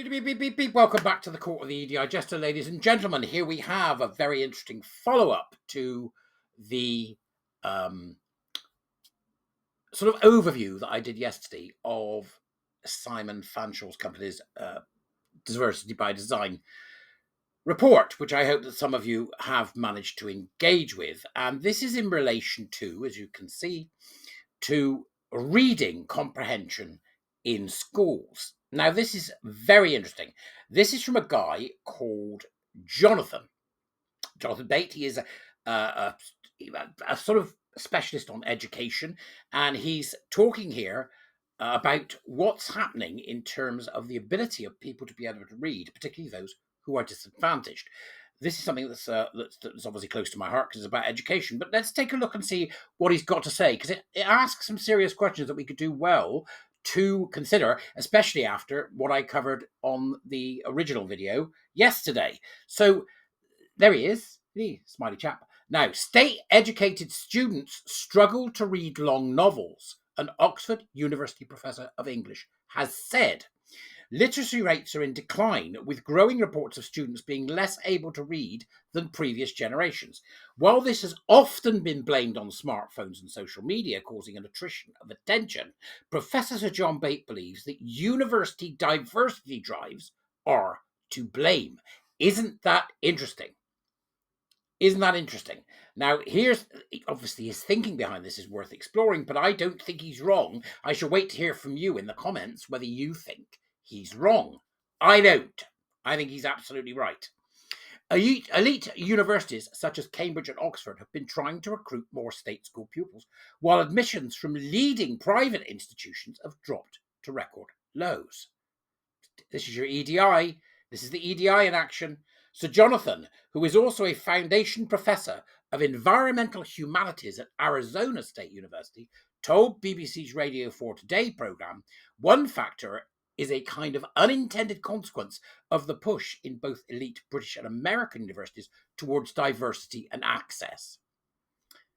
Beep, beep, beep, beep, beep. Welcome back to the Court of the Edijester, ladies and gentlemen. Here we have a very interesting follow-up to the sort of overview that I did yesterday of Simon Fanshaw's company's Diversity by Design report, which I hope that some of you have managed to engage with. And this is in relation to, as you can see, to reading comprehension in schools. Now, this is very interesting. This is from a guy called Jonathan Bate. He is a sort of specialist on education, and he's talking here about what's happening in terms of the ability of people to be able to read, particularly those who are disadvantaged. This is something that's obviously close to my heart because it's about education. But let's take a look and see what he's got to say, because it asks some serious questions that we could do well to consider, especially after what I covered on the original video yesterday. So there he is, the smiley chap. Now, state-educated students struggle to read long novels, an Oxford University professor of English has said. Literacy rates are in decline, with growing reports of students being less able to read than previous generations. While this has often been blamed on smartphones and social media causing an attrition of attention, Professor Sir John Bate believes that university diversity drives are to blame. Isn't that interesting? Isn't that interesting? Now, here's obviously his thinking behind this is worth exploring, but I don't think he's wrong. I shall wait to hear from you in the comments whether you think he's wrong. I don't. I think he's absolutely right. Elite universities such as Cambridge and Oxford have been trying to recruit more state school pupils, while admissions from leading private institutions have dropped to record lows. This is your EDI. This is the EDI in action. Sir Jonathan, who is also a foundation professor of environmental humanities at Arizona State University, told BBC's Radio 4 Today programme, one factor is a kind of unintended consequence of the push in both elite British and American universities towards diversity and access.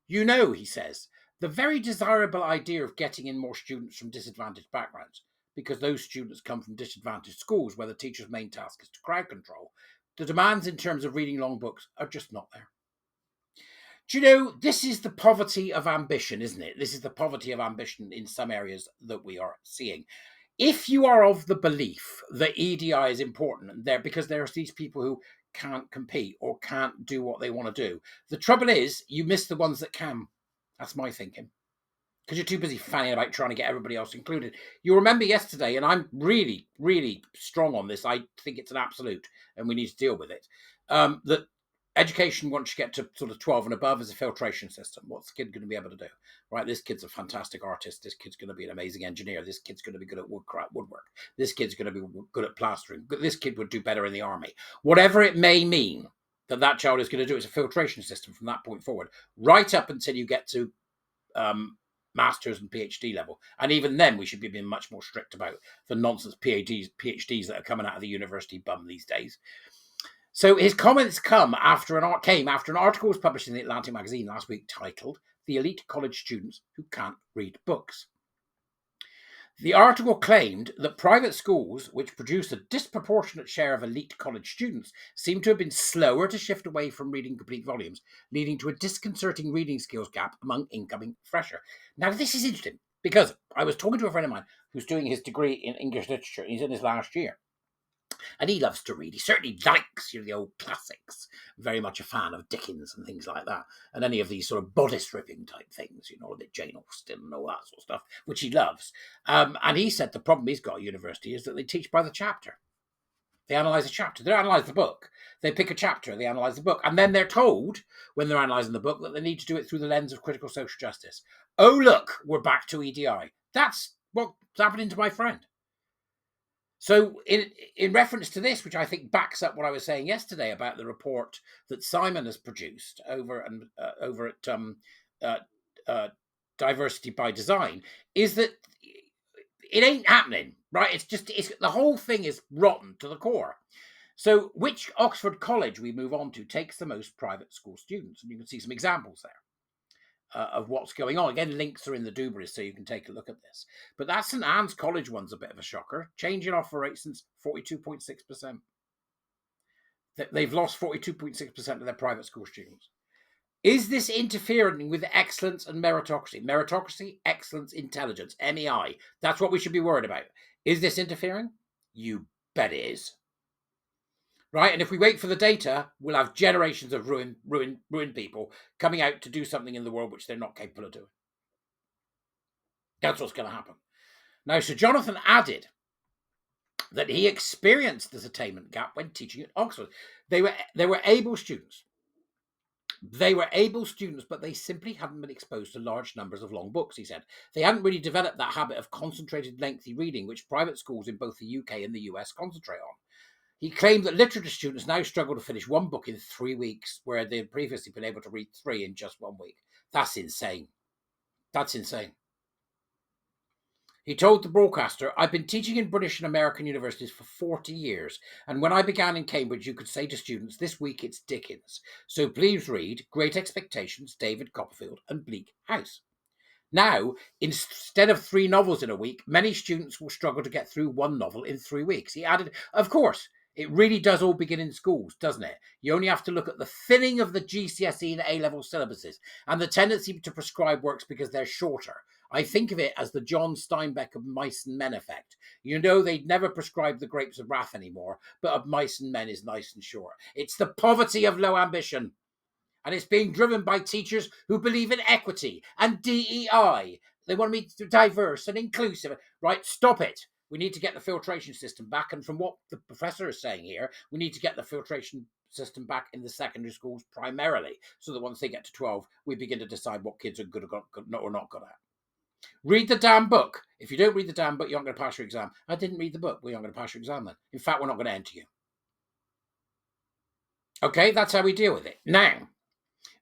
You know, he says, the very desirable idea of getting in more students from disadvantaged backgrounds, because those students come from disadvantaged schools where the teacher's main task is to crowd control, the demands in terms of reading long books are just not there. Do you know, this is the poverty of ambition, isn't it? This is the poverty of ambition in some areas that we are seeing. If you are of the belief that EDI is important there because there's these people who can't compete or can't do what they want to do, the trouble is you miss the ones that can. That's my thinking. Because you're too busy fanning about trying to get everybody else included. You remember yesterday, and I'm really, really strong on this, I think it's an absolute, and we need to deal with it, that education, once you get to sort of 12 and above, is a filtration system. What's the kid going to be able to do? Right, this kid's a fantastic artist. This kid's going to be an amazing engineer. This kid's going to be good at woodwork. This kid's going to be good at plastering. This kid would do better in the army. Whatever it may mean that child is going to do, it's a filtration system from that point forward, right up until you get to master's and PhD level. And even then, we should be being much more strict about the nonsense PhDs that are coming out of the university bum these days. So his comments came after an article was published in the Atlantic magazine last week titled "The Elite College Students Who Can't Read Books." The article claimed that private schools, which produce a disproportionate share of elite college students, seem to have been slower to shift away from reading complete volumes, leading to a disconcerting reading skills gap among incoming fresher. Now, this is interesting because I was talking to a friend of mine who's doing his degree in English literature. He's in his last year. And he loves to read. He certainly likes the old classics. Very much a fan of Dickens and things like that. And any of these sort of bodice-ripping type things, a bit Jane Austen and all that sort of stuff, which he loves. And he said the problem he's got at university is that they teach by the chapter. They analyse a chapter. They don't analyse the book. They pick a chapter, they analyse the book. And then they're told, when they're analysing the book, that they need to do it through the lens of critical social justice. Oh, look, we're back to EDI. That's what's happening to my friend. So in reference to this, which I think backs up what I was saying yesterday about the report that Simon has produced over at Diversity by Design, is that it ain't happening, right? It's the whole thing is rotten to the core. So which Oxford college we move on to takes the most private school students? And you can see some examples there. of what's going on. Again, links are in the Dubris, so you can take a look at this. But that St Anne's College one's a bit of a shocker. Change in offer rate since 42.6%. They've lost 42.6% of their private school students. Is this interfering with excellence and meritocracy? Meritocracy, excellence, intelligence, MEI. That's what we should be worried about. Is this interfering? You bet it is. Right? And if we wait for the data, we'll have generations of ruined people coming out to do something in the world which they're not capable of doing. That's what's going to happen. Now, Sir Jonathan added that he experienced this attainment gap when teaching at Oxford. They were able students. They were able students, but they simply hadn't been exposed to large numbers of long books, he said. They hadn't really developed that habit of concentrated, lengthy reading, which private schools in both the UK and the US concentrate on. He claimed that literature students now struggle to finish one book in 3 weeks, where they'd previously been able to read 3 in just 1 week. That's insane. That's insane. He told the broadcaster, I've been teaching in British and American universities for 40 years, and when I began in Cambridge, you could say to students, this week it's Dickens. So please read Great Expectations, David Copperfield, and Bleak House. Now, instead of 3 novels in a week, many students will struggle to get through 1 novel in 3 weeks. He added, of course, it really does all begin in schools, doesn't it? You only have to look at the thinning of the GCSE and A-level syllabuses and the tendency to prescribe works because they're shorter. I think of it as the John Steinbeck of Mice and Men effect. You know, they'd never prescribe the Grapes of Wrath anymore, but Of Mice and Men is nice and short. It's the poverty of low ambition. And it's being driven by teachers who believe in equity and DEI. They want to be diverse and inclusive. Right, stop it. We need to get the filtration system back. And from what the professor is saying here, we need to get the filtration system back in the secondary schools primarily, so that once they get to 12, we begin to decide what kids are good or not good at. Read the damn book. If you don't read the damn book, you aren't going to pass your exam. I didn't read the book. We aren't going to pass your exam then. In fact, we're not going to enter you. Okay, that's how we deal with it. Now,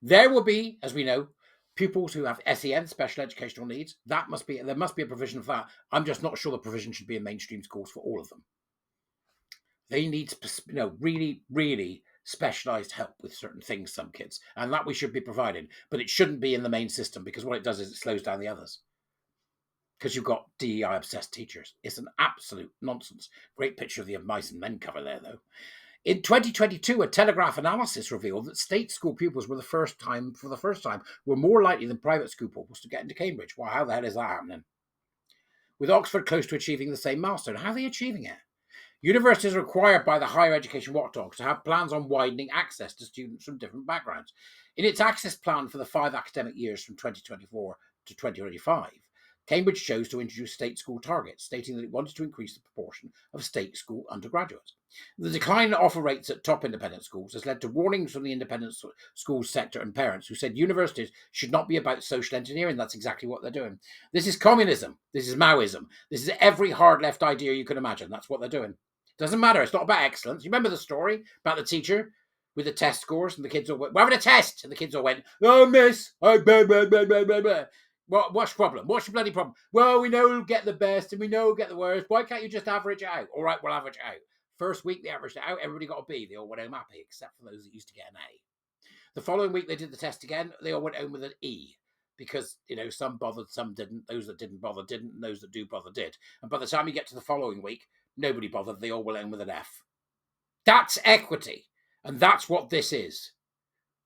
there will be, as we know, pupils who have SEN, special educational needs. There must be a provision for that. I'm just not sure the provision should be in mainstream schools for all of them. They need, really, really specialised help with certain things, some kids, and that we should be providing. But it shouldn't be in the main system, because what it does is it slows down the others. Because you've got DEI obsessed teachers. It's an absolute nonsense. Great picture of the Mice and Men cover there, though. In 2022, a Telegraph analysis revealed that state school pupils for the first time, were more likely than private school pupils to get into Cambridge. Well, how the hell is that happening? With Oxford close to achieving the same milestone. How are they achieving it? Universities are required by the Higher Education Watchdog to have plans on widening access to students from different backgrounds. In its access plan for the 5 academic years from 2024 to 2025, Cambridge chose to introduce state school targets, stating that it wanted to increase the proportion of state school undergraduates. The decline in offer rates at top independent schools has led to warnings from the independent schools sector and parents, who said universities should not be about social engineering. That's exactly what they're doing. This is communism. This is Maoism. This is every hard left idea you can imagine. That's what they're doing. Doesn't matter. It's not about excellence. You remember the story about the teacher with the test scores, and the kids all went, we're having a test, and the kids all went, oh, miss, oh, blah, blah, blah, blah, blah, blah. What's your problem? What's your bloody problem? Well, we know we'll get the best and we know we'll get the worst. Why can't you just average it out? All right, we'll average it out. First week they averaged it out. Everybody got a B. They all went home happy, except for those that used to get an A. The following week they did the test again. They all went home with an E, because, some bothered, some didn't. Those that didn't bother didn't, and those that do bother did. And by the time you get to the following week, nobody bothered. They all went home with an F. That's equity. And that's what this is.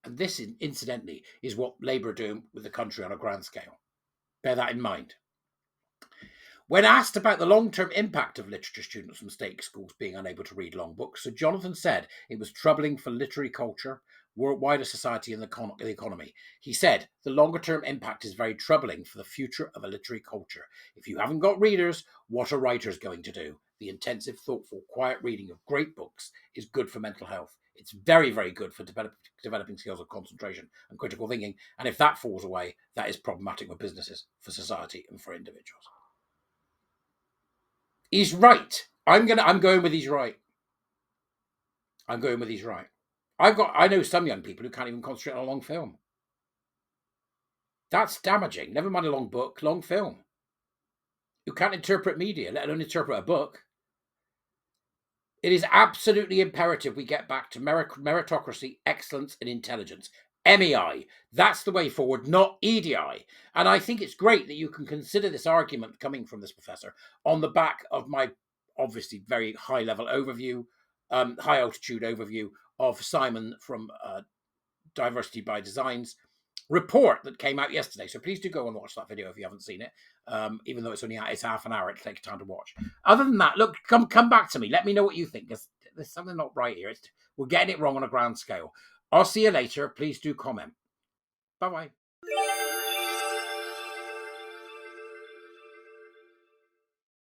And this, incidentally, is what Labour are doing with the country on a grand scale. Bear that in mind. When asked about the long-term impact of literature students from state schools being unable to read long books, Sir Jonathan said it was troubling for literary culture, wider society and the economy. He said, the longer-term impact is very troubling for the future of a literary culture. If you haven't got readers, what are writers going to do? The intensive, thoughtful, quiet reading of great books is good for mental health. It's very, very good for developing skills of concentration and critical thinking. And if that falls away, that is problematic for businesses, for society, and for individuals. He's right. I'm going with he's right. I'm going with he's right. I know some young people who can't even concentrate on a long film. That's damaging. Never mind a long book, long film. Who can't interpret media, let alone interpret a book. It is absolutely imperative we get back to meritocracy, excellence, and intelligence. MEI. That's the way forward, not EDI. And I think it's great that you can consider this argument coming from this professor on the back of my obviously very high level overview, high altitude overview of Simon from Diversity by Design's report that came out yesterday. So please do go and watch that video if you haven't seen it. Even though it's half an hour, it takes time to watch. Other than that, look, come back to me. Let me know what you think. There's something not right here. We're getting it wrong on a grand scale. I'll see you later. Please do comment. Bye-bye.